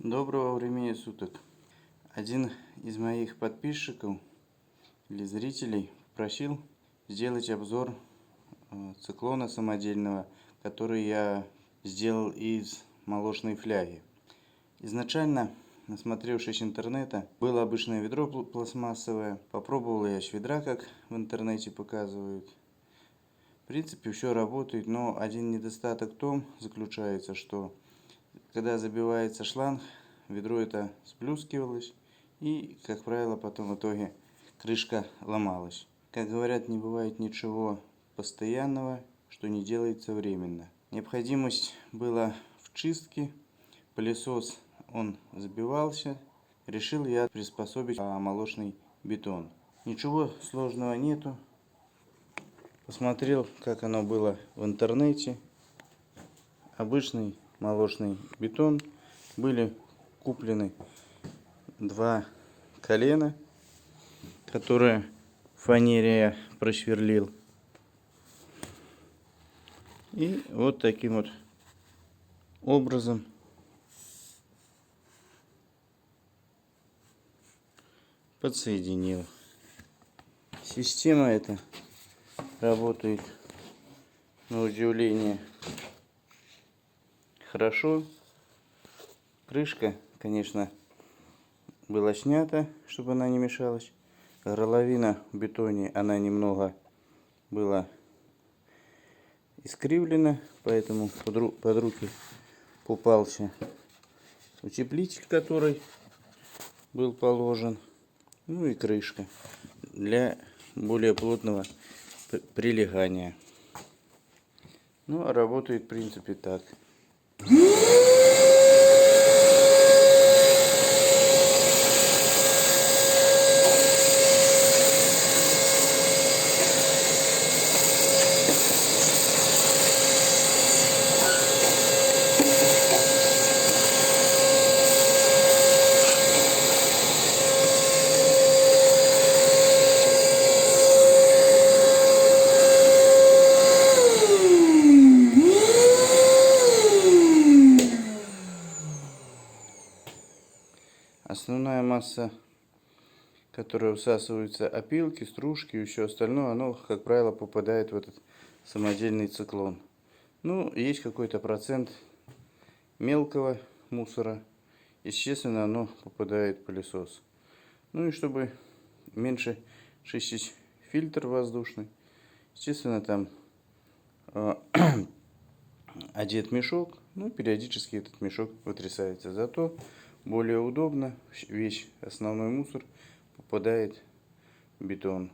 Доброго времени суток. Один из моих подписчиков или зрителей просил сделать обзор циклона самодельного, который я сделал из молочной фляги. Изначально, насмотревшись интернета, было обычное ведро пластмассовое. Попробовал я с ведра, как в интернете показывают. В принципе, все работает, но один недостаток в том заключается, что когда забивается шланг, ведро это сплюскивалось и, как правило, потом в итоге крышка ломалась. Как говорят, не бывает ничего постоянного, что не делается временно. Необходимость была в чистке, пылесос он забивался, решил я приспособить молочный бетон. Ничего сложного нету. Посмотрел, как оно было в интернете. Обычный молочный бетон. Были куплены два колена, которые в фанере я просверлил. И вот таким вот образом подсоединил. Система эта работает на удивление хорошо. Крышка, конечно, была снята, чтобы она не мешалась. Горловина в бетоне, она немного была искривлена, поэтому под руки попался утеплитель, который был положен. Ну и крышка для более плотного прилегания. Ну, а работает в принципе так. Основная масса, которая всасывается, опилки, стружки и все остальное, оно, как правило, попадает в этот самодельный циклон. Ну, есть какой-то процент мелкого мусора. Естественно, оно попадает в пылесос. Ну и чтобы меньше чистить фильтр воздушный, естественно, там одет мешок. Ну, периодически этот мешок вытрясается. Зато более удобно, весь основной мусор попадает в бетон.